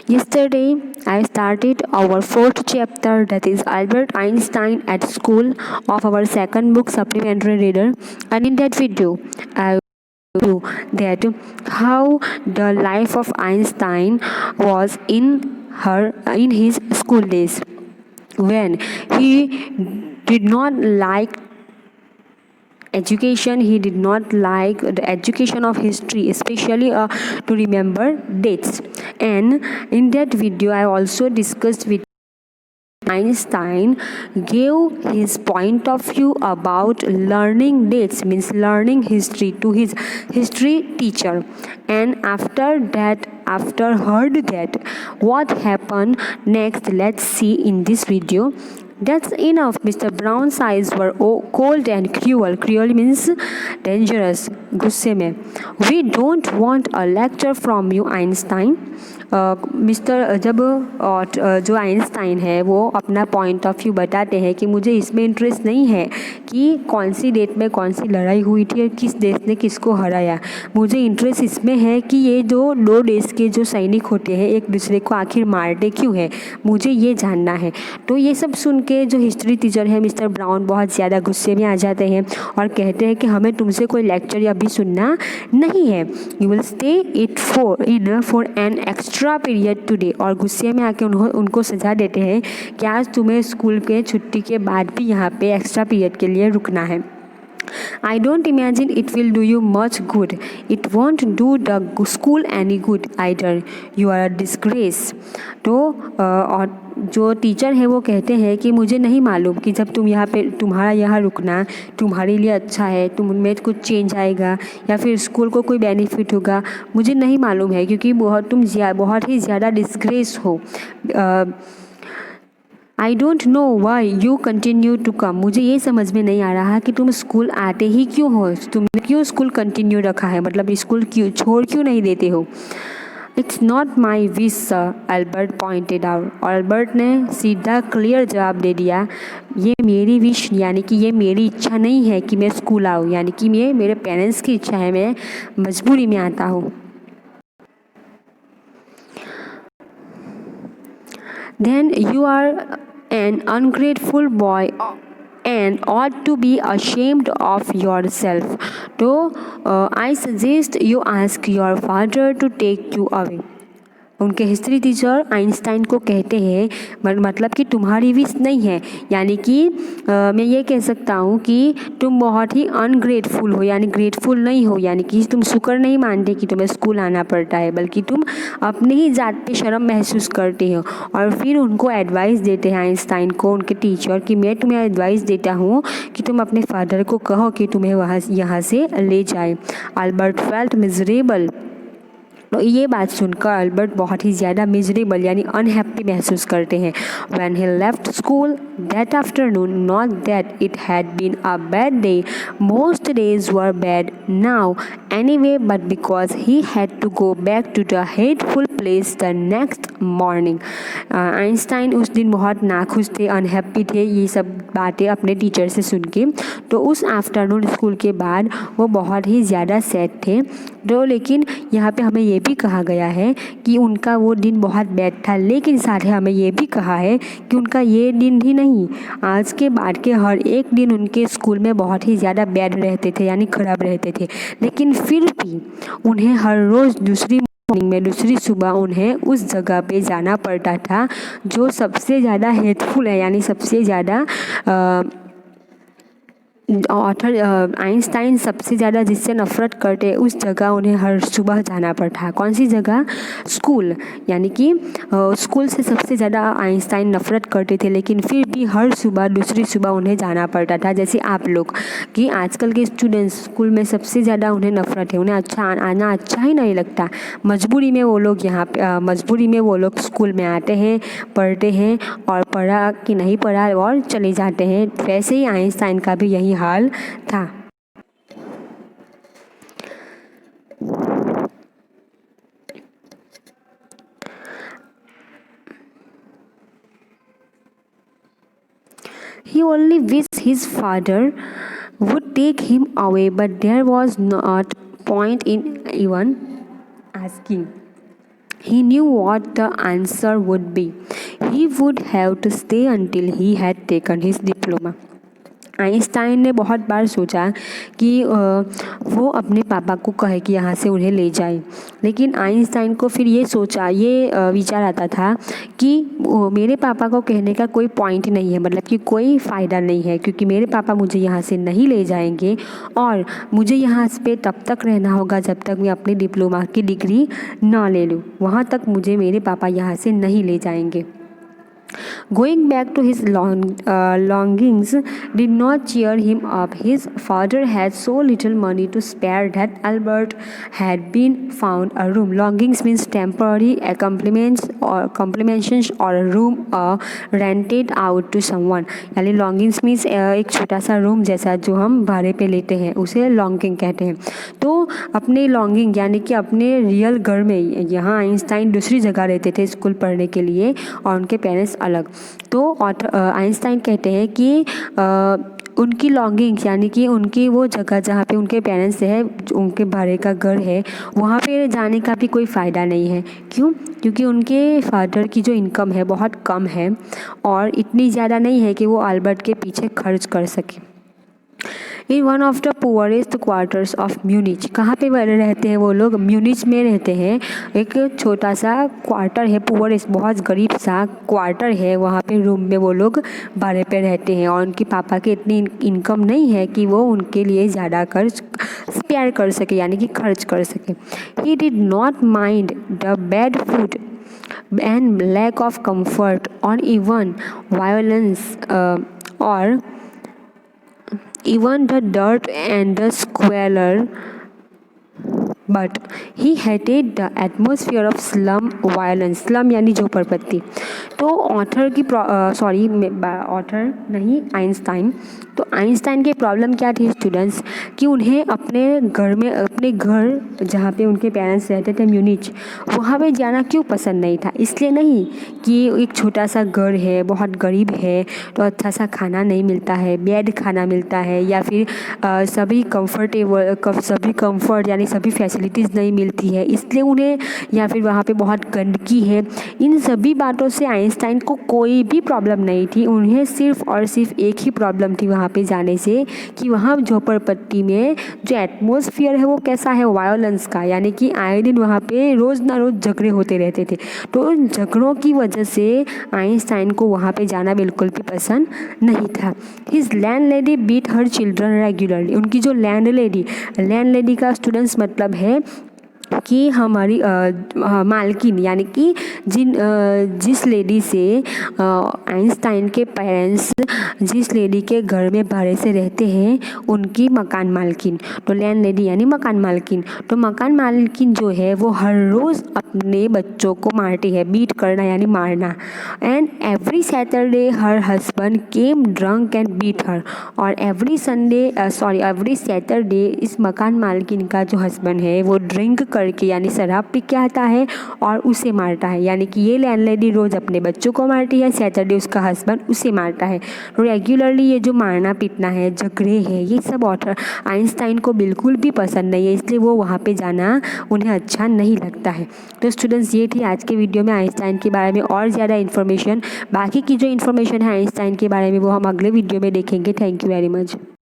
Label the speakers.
Speaker 1: Yesterday, I started our fourth chapter, that is Albert Einstein at School, of our second book, Supplementary Reader, and in that video, I will that how the life of Einstein was in his school days, when he did not like education. He did not like the education of history, especially to remember dates. And in that video, I also discussed with Einstein gave his point of view about learning dates, means learning history, to his history teacher. And after heard that, what happened next, let's see in this video. That's enough. Mr. Brown's eyes were cold and cruel. Cruel means dangerous, गुस्से में. We don't want a lecture from you, Einstein. Mister जब जो Einstein है वो अपना point of view बताते हैं कि मुझे इसमें इंटरेस्ट नहीं है कि कौन सी डेट में कौन सी लड़ाई हुई थी और किस देश ने किसको हराया. मुझे इंटरेस्ट इसमें है कि ये जो दो देश के जो सैनिक होते हैं एक दूसरे को आखिर मारते क्यों है, मुझे ये जानना है. तो ये सब सुन के जो हिस्ट्री टीचर है मिस्टर ब्राउन बहुत ज़्यादा गुस्से में आ जाते हैं और कहते हैं कि हमें तुमसे कोई लेक्चर या भी सुनना नहीं है. You will stay it for an extra period today. और गुस्से में आके उनको सजा देते हैं कि आज तुम्हें स्कूल के छुट्टी के बाद भी यहाँ पे एक्स्ट्रा पीरियड के लिए रुकना है. I don't imagine it will do you much good. It won't do the school any good either. You are a disgrace. तो और जो टीचर है वो कहते हैं कि मुझे नहीं मालूम कि जब तुम यहाँ पे तुम्हारा यहाँ रुकना तुम्हारे लिए अच्छा है, तुम्हें कुछ चेंज आएगा या फिर स्कूल को कोई बेनिफिट होगा, मुझे नहीं मालूम है क्योंकि तुम बहुत ही ज़्यादा डिस्ग्रेस हो. I don't know why you continue to come. मुझे ये समझ में नहीं आ रहा कि तुम स्कूल आते ही क्यों हो, तुमने क्यों स्कूल कंटिन्यू रखा है, मतलब स्कूल क्यों छोड़ क्यों नहीं देते हो. It's not my wish sir, Albert pointed out. और अल्बर्ट ने सीधा क्लियर जवाब दे दिया, ये मेरी विश यानी कि ये मेरी इच्छा नहीं है कि मैं स्कूल आऊँ, यानी कि ये मेरे पेरेंट्स की इच्छा है, मैं मजबूरी में आता हूँ. Then you are an ungrateful boy and ought to be ashamed of yourself. So I suggest you ask your father to take you away. उनके हिस्ट्री टीचर आइंस्टाइन को कहते हैं मतलब कि तुम्हारी विश नहीं है, यानी कि मैं ये कह सकता हूँ कि तुम बहुत ही अनग्रेटफुल हो, यानी ग्रेटफुल नहीं हो, यानी कि तुम शुक्र नहीं मानते कि तुम्हें स्कूल आना पड़ता है, बल्कि तुम अपनी ही जात पे शर्म महसूस करते हो. और फिर उनको एडवाइस देते हैं आइंस्टाइन को उनके टीचर कि मैं तुम्हें एडवाइस देता हूँ कि तुम अपने फादर को कहो कि तुम्हें यहाँ से ले जाए. Albert felt miserable. तो ये बात सुनकर अल्बर्ट बहुत ही ज़्यादा मिजरेबल यानी अनहैप्पी महसूस करते हैं. When he left school that afternoon, not that it had been a bad day, most days were bad now anyway, but because he had to go back to the hateful place the next morning. Einstein उस दिन बहुत नाखुश थे, unhappy थे ये सब बातें अपने टीचर से सुन के. तो उस आफ्टरनून स्कूल के बाद वो बहुत ही ज़्यादा सैड थे. तो लेकिन यहाँ पे हमें ये भी कहा गया है कि उनका वो दिन बहुत बैड था, लेकिन साथ ही हमें ये भी कहा है कि उनका ये दिन ही नहीं, आज के बाद के हर एक दिन उनके स्कूल में बहुत ही ज़्यादा बैड रहते थे, यानी ख़राब रहते थे. लेकिन फिर भी उन्हें हर रोज़ दूसरी मॉर्निंग में दूसरी सुबह उन्हें उस जगह पे जाना पड़ता था जो सबसे ज़्यादा हेटफुल है, यानी सबसे ज़्यादा ऑथर आइंस्टाइन सबसे ज़्यादा जिससे नफ़रत करते उस जगह उन्हें हर सुबह जाना पड़ता. कौन सी जगह? स्कूल. यानी कि स्कूल से सबसे ज़्यादा आइंस्टाइन नफ़रत करते थे, लेकिन फिर भी हर सुबह दूसरी सुबह उन्हें जाना पड़ता था. जैसे आप लोग कि आजकल के स्टूडेंट्स स्कूल में सबसे ज़्यादा उन्हें नफ़रत है, उन्हें आना अच्छा ही नहीं लगता. मजबूरी में वो लोग मजबूरी में वो लोग स्कूल में आते हैं, पढ़ते हैं और पढ़ा कि नहीं पढ़ा और चले जाते हैं. वैसे ही आइंस्टाइन का भी यही हाल था. He only wished his father would take him away, but there was not point in even asking. He knew what the answer would be. He would have to stay until he had taken his diploma. Einstein ने बहुत बार सोचा कि वो अपने पापा को कहे कि यहाँ से उन्हें ले जाए, लेकिन आइंस्टाइन को फिर ये विचार आता था कि मेरे पापा को कहने का कोई पॉइंट नहीं है, मतलब कि कोई फ़ायदा नहीं है, क्योंकि मेरे पापा मुझे यहाँ से नहीं ले जाएंगे और मुझे यहाँ पे तब तक रहना होगा जब तक मैं अपनी डिप्लोमा की डिग्री ना ले लूँ। वहाँ तक मुझे मेरे पापा यहाँ से नहीं ले जाएंगे। Going back to his longings did not cheer him up. His father had so little money to spare that Albert had been found a room. Longings means temporary accommodations or a room rented out to someone. यानी longings means एक छोटा सा room जैसा जो हम भाड़े पे लेते हैं उसे longing कहते हैं। तो अपने longing यानी कि अपने रियल घर में, यहाँ आइंस्टाइन दूसरी जगह रहते थे स्कूल पढ़ने के लिए और उनके पेरेंट्स अलग। तो आइंस्टाइन कहते हैं कि उनकी लॉन्गिंग्स यानी कि उनकी वो जगह जहाँ पे उनके पेरेंट्स है, उनके भाड़े का घर है, वहाँ पे जाने का भी कोई फ़ायदा नहीं है। क्यों? क्योंकि उनके फादर की जो इनकम है बहुत कम है और इतनी ज़्यादा नहीं है कि वो अल्बर्ट के पीछे खर्च कर सके। In one of the poorest quarters of Munich, कहाँ पे रहते हैं वो लोग? म्यूनिच में रहते हैं। एक छोटा सा क्वार्टर है, पुअरेस्ट बहुत गरीब सा क्वार्टर है, वहाँ पे रूम में वो लोग भाड़े पे रहते हैं और उनके पापा की इतनी इनकम नहीं है कि वो उनके लिए ज़्यादा खर्च स्पेयर कर सके यानी कि खर्च कर सके। He did not mind the bad food and lack of comfort or even violence or even the dirt and the squalor, but he hated the atmosphere of slum violence. slum यानी झोपड़पट्टी। तो author नहीं Einstein. तो Einstein की problem क्या थी students, कि उन्हें अपने घर जहाँ पे उनके पेरेंट्स रहते थे म्यूनिच, वहाँ पे जाना क्यों पसंद नहीं था? इसलिए नहीं कि एक छोटा सा घर है, बहुत गरीब है, तो अच्छा सा खाना नहीं मिलता है, बैड खाना मिलता है, या फिर सभी कंफर्ट यानी सभी फैसिलिटीज़ नहीं मिलती है इसलिए उन्हें, या फिर वहाँ पे बहुत गंदगी है। इन सभी बातों से आइंस्टाइन को कोई भी प्रॉब्लम नहीं थी। उन्हें सिर्फ और सिर्फ एक ही प्रॉब्लम थी वहाँ पे जाने से, कि वहाँ झोपड़पट्टी में जो एटमॉस्फेयर है वो कैसा है, वायलेंस का, यानी कि आए दिन वहाँ पे रोज़ ना रोज़ झगड़े होते रहते थे। तो उन झगड़ों की वजह से आइंस्टाइन को वहाँ पे जाना बिल्कुल भी पसंद नहीं था। His landlady beat her children regularly. उनकी जो लैंडलेडी का स्टूडेंट्स मतलब है कि हमारी मालकिन, यानी कि जिस लेडी से आइंस्टाइन के पेरेंट्स जिस लेडी के घर में भाड़े से रहते हैं उनकी मकान मालकिन। तो लैंड लेडी यानी मकान मालकिन। तो मकान मालकिन जो है वो हर रोज़ अपने बच्चों को मारती है, बीट करना यानी मारना। And every Saturday her husband came drunk and beat her. और एवरी सैटरडे इस मकान मालकिन का जो हस्बैंड है वो ड्रिंक करके यानी शराब पी के आता है और उसे मारता है। यानी कि ये लैंडलेडी रोज़ अपने बच्चों को मारती है, सैटरडे उसका हस्बैंड उसे मारता है। तो रेगुलरली ये जो मारना पीटना है, झगड़े हैं, ये सब ऑथर आइंस्टाइन को बिल्कुल भी पसंद नहीं है, इसलिए वो वहाँ पे जाना उन्हें अच्छा नहीं लगता है। तो स्टूडेंट्स ये थी आज के वीडियो में आइंस्टाइन के बारे में। और ज़्यादा इन्फॉर्मेशन, बाकी की जो इन्फॉर्मेशन है आइंस्टाइन के बारे में वो हम अगले वीडियो में देखेंगे। Thank you very much.